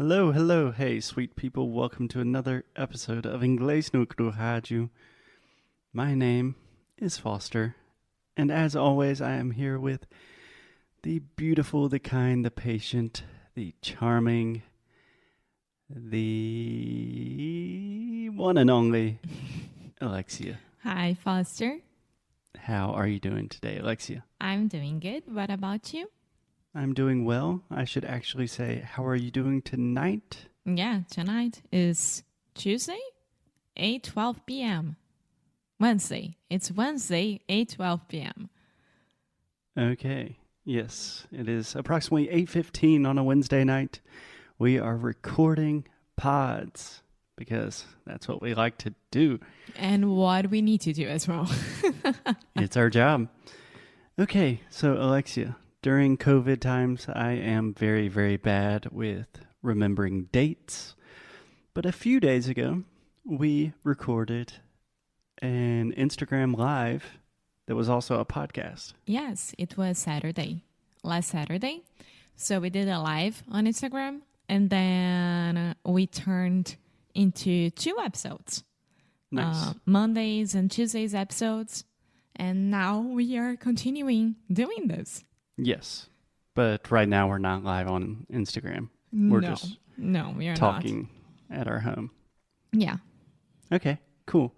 Hello, hello, hey, sweet people. Welcome to another episode of Inglês no Rádio. My name is Foster, and as always, I am here with the beautiful, the kind, the patient, the charming, the one and only Alexia. Hi, Foster. How are you doing today, Alexia? I'm doing good. What about you? I'm doing well. I should actually say, how are you doing tonight? Yeah, tonight is Tuesday, 8:12 p.m. Wednesday. It's Wednesday, 8:12 p.m. Okay. Yes, it is approximately 8:15 on a Wednesday night. We are recording pods because that's what we like to do. And what we need to do as well. It's our job. Okay, so Alexia, during COVID times, I am very, very bad with remembering dates. But a few days ago, we recorded an Instagram Live that was also a podcast. Yes, it was last Saturday. So we did a live on Instagram and then we turned into 2 episodes. Nice. Mondays and Tuesdays episodes. And now we are continuing doing this. Yes, but right now we're not live on Instagram. We're we are talking at our home. Yeah. Okay, cool.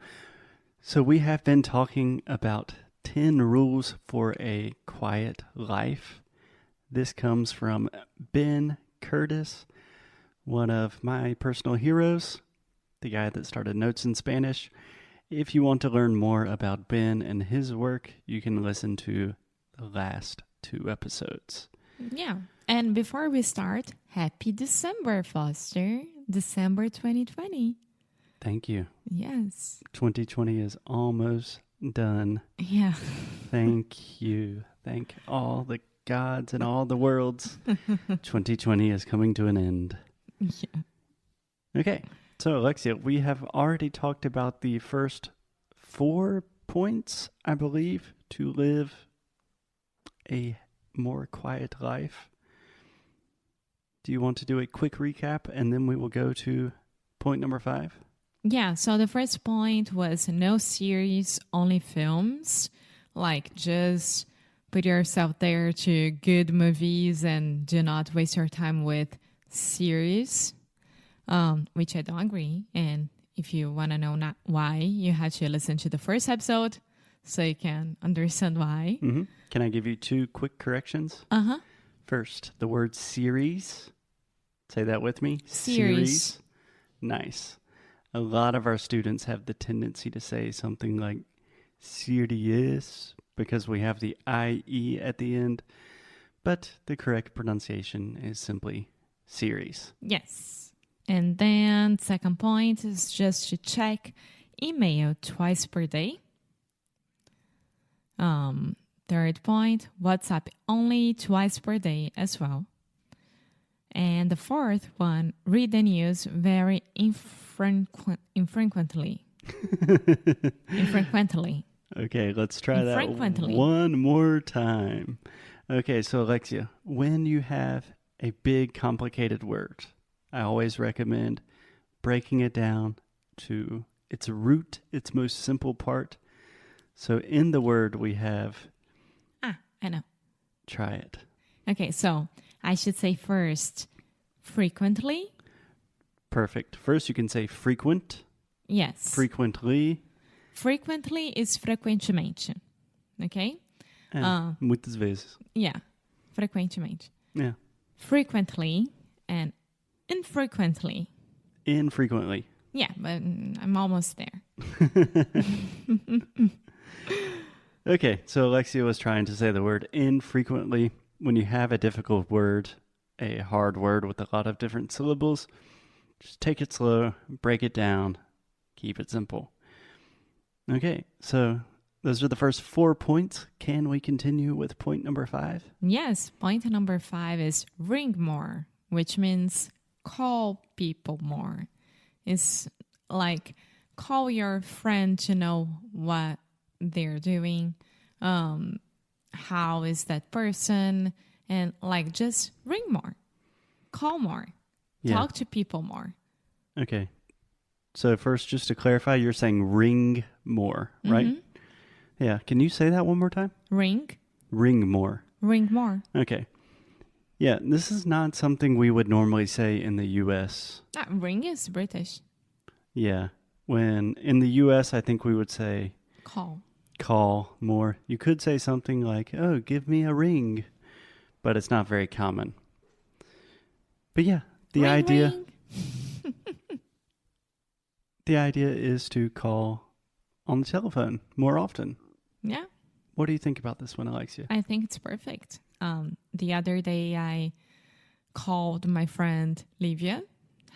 So we have been talking about 10 rules for a quiet life. This comes from Ben Curtis, one of my personal heroes, the guy that started Notes in Spanish. If you want to learn more about Ben and his work, you can listen to the last 2 episodes. Yeah. And before we start, happy December, Foster. December 2020. Thank you. Yes. 2020 is almost done. Yeah. Thank you. Thank all the gods and all the worlds. 2020 is coming to an end. Yeah. Okay. So, Alexia, we have already talked about the first 4 points, I believe, to live a more quiet life. Do you want to do a quick recap and then we will go to point number 5? Yeah. So the first point was no series, only films. Like just put yourself there to good movies and do not waste your time with series. Which I don't agree. And if you want to know not why, you have to listen to the first episode so you can understand why. Mm-hmm. Can I give you 2 quick corrections? Uh-huh. First, the word series. Say that with me. Series. Nice. A lot of our students have the tendency to say something like serious because we have the IE at the end. But the correct pronunciation is simply series. Yes. And then second point is just to check email twice per day. Third point, WhatsApp only twice per day as well. And the fourth one, read the news very infrequently. Infrequently. Okay, let's try that one more time. Okay, so Alexia, when you have a big complicated word, I always recommend breaking it down to its root, its most simple part. So in the word we have... I know. Try it. Okay, so I should say first, frequently. Perfect. First you can say frequent. Yes. Frequently. Frequently is frequentemente. Okay? Muitas vezes. Yeah. Frequentemente. Yeah. Frequently and infrequently. Infrequently. Yeah, but I'm almost there. Okay, so Alexia was trying to say the word infrequently. When you have a difficult word, a hard word with a lot of different syllables, just take it slow, break it down, keep it simple. Okay, so those are the first 4 points. Can we continue with point number 5? Yes, point number 5 is ring more, which means call people more. It's like call your friend to know what they're doing, how is that person, and like just ring more, call more. Yeah. Talk to people more. Okay. So first, just to clarify, you're saying ring more, right? Mm-hmm. Yeah. Can you say that one more time? Ring More. more. Okay. Yeah, this is not something we would normally say in the U.S. Ring is British. Yeah. When in the U.S., I think we would say call more. You could say something like, oh, give me a ring, but it's not very common. But yeah, the idea is to call on the telephone more often. Yeah. What do you think about this one, Alexia? I think it's perfect. The other day I called my friend Livia.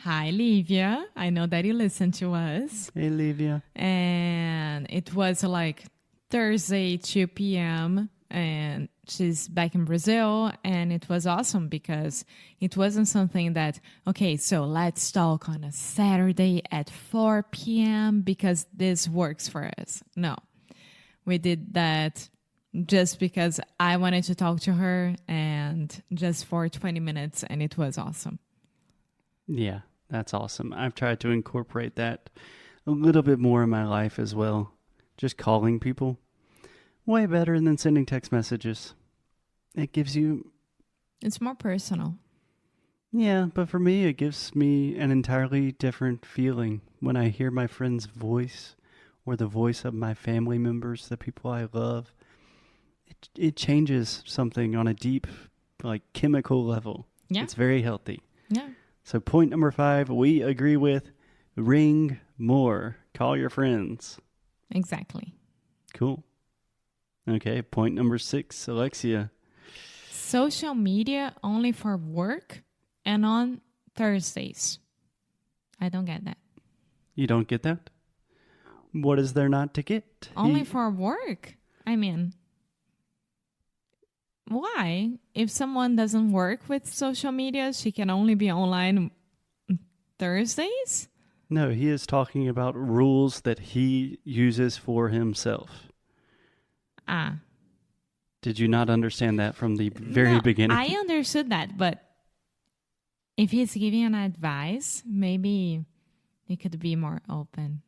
Hi, Livia. I know that you listen to us. Hey, Livia. And it was like Thursday, 2 p.m. And she's back in Brazil. And it was awesome because it wasn't something that, okay, so let's talk on a Saturday at 4 p.m. because this works for us. No, we did that just because I wanted to talk to her and just for 20 minutes, and it was awesome. Yeah, that's awesome. I've tried to incorporate that a little bit more in my life as well. Just calling people. Way better than sending text messages. It gives you... It's more personal. Yeah, but for me, it gives me an entirely different feeling when I hear my friend's voice or the voice of my family members, the people I love. It changes something on a deep, like, chemical level. Yeah. It's very healthy. Yeah. So point number 5, we agree with ring more. Call your friends. Exactly. Cool. Okay, point number 6, Alexia. Social media only for work and on Thursdays. I don't get that. You don't get that? What is there not to get? Only for work? I mean, why? If someone doesn't work with social media, she can only be online Thursdays? No, he is talking about rules that he uses for himself. Did you not understand that from the very beginning? I understood that, but if he's giving an advice, maybe he could be more open.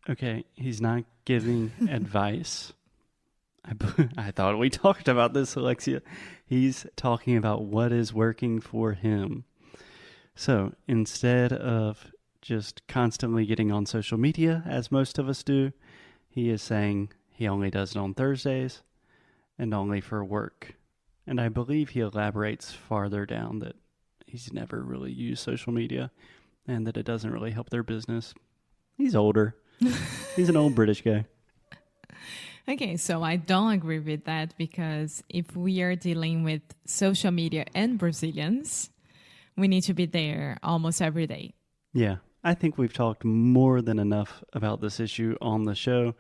Okay, he's not giving advice. I thought we talked about this, Alexia. He's talking about what is working for him. So instead of just constantly getting on social media, as most of us do, he is saying he only does it on Thursdays and only for work. And I believe he elaborates farther down that he's never really used social media and that it doesn't really help their business. He's older. He's an old British guy. Okay, so I don't agree with that because if we are dealing with social media and Brazilians, we need to be there almost every day. Yeah, I think we've talked more than enough about this issue on the show.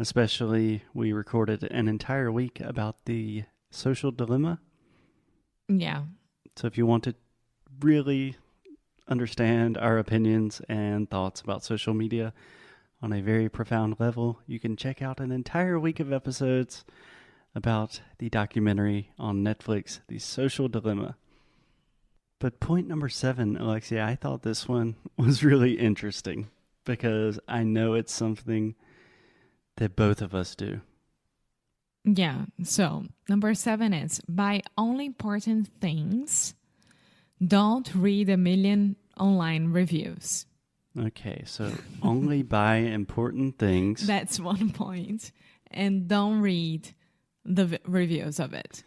Especially, we recorded an entire week about the social dilemma. Yeah. So if you want to really understand our opinions and thoughts about social media on a very profound level, you can check out an entire week of episodes about the documentary on Netflix, The Social Dilemma. But point number 7, Alexia, I thought this one was really interesting because I know it's something that both of us do. Yeah. So number 7 is buy only important things. Don't read a million online reviews. Okay, so only buy important things. That's one point. And don't read the reviews of it.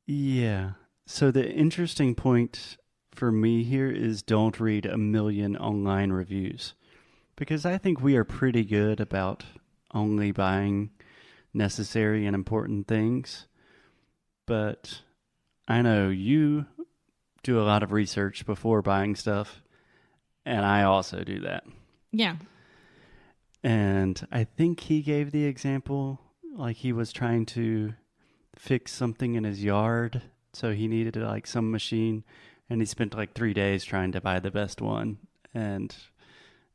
Yeah. So the interesting point for me here is don't read a million online reviews. Because I think we are pretty good about only buying necessary and important things. But I know you do a lot of research before buying stuff, and I also do that. Yeah. And I think he gave the example like he was trying to fix something in his yard, so he needed like some machine, and he spent like 3 days trying to buy the best one, and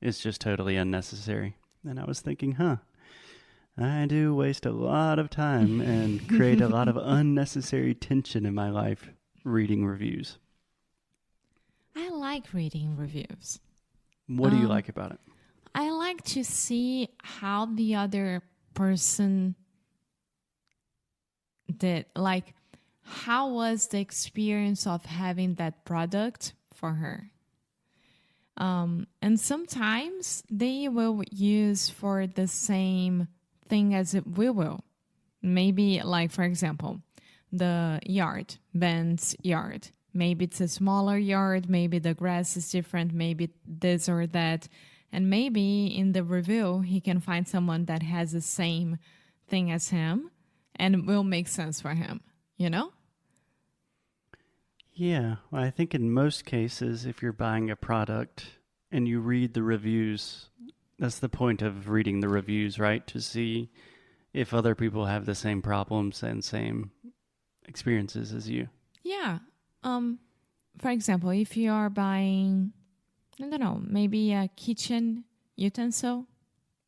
it's just totally unnecessary. And I was thinking, I do waste a lot of time and create a lot of unnecessary tension in my life reading reviews. like reading reviews. What do you like about it? I like to see how the other person did. Like, how was the experience of having that product for her? And sometimes they will use for the same thing as we will. Maybe, like, for example, the yard, Ben's yard. Maybe it's a smaller yard. Maybe the grass is different. Maybe this or that. And maybe in the review, he can find someone that has the same thing as him and it will make sense for him, you know? Yeah, I think in most cases, if you're buying a product and you read the reviews, that's the point of reading the reviews, right? To see if other people have the same problems and same experiences as you. Yeah. For example, if you are buying, I don't know, maybe a kitchen utensil.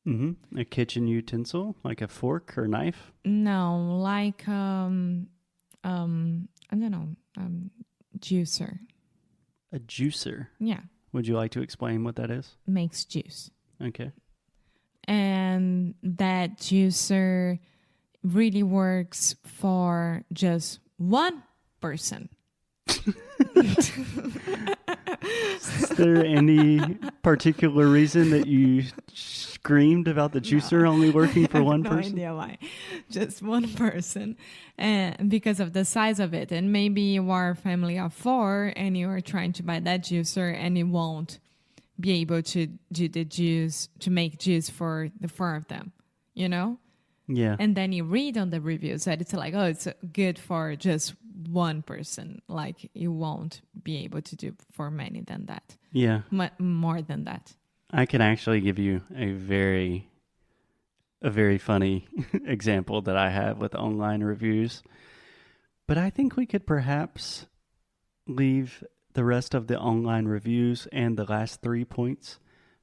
Mm-hmm. A kitchen utensil, like a fork or knife? No, like, I don't know, juicer. A juicer? Yeah. Would you like to explain what that is? Makes juice. Okay. And that juicer really works for just one person. Is there any particular reason that you screamed about the juicer only working for one person? No idea why. Just one person. And because of the size of it. And maybe you are a family of 4 and you are trying to buy that juicer and you won't be able to do the juice, to make juice for the 4 of them, you know? Yeah. And then you read on the reviews that it's like, oh, it's good for just one person. Like, you won't be able to do for many than that. Yeah. More than that. I can actually give you a very funny example that I have with online reviews. But I think we could perhaps leave the rest of the online reviews and the last 3 points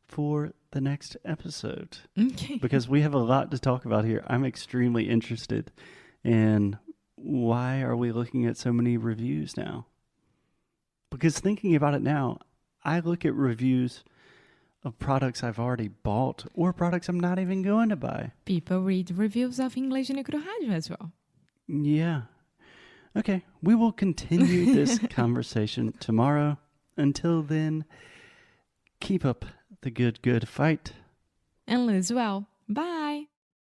for the next episode. Okay. Because we have a lot to talk about here. I'm extremely interested in why are we looking at so many reviews now? Because thinking about it now, I look at reviews of products I've already bought or products I'm not even going to buy. People read reviews of Inglês no Rádio as well. Yeah. Okay, we will continue this conversation tomorrow. Until then, keep up the good fight. And live well. Bye.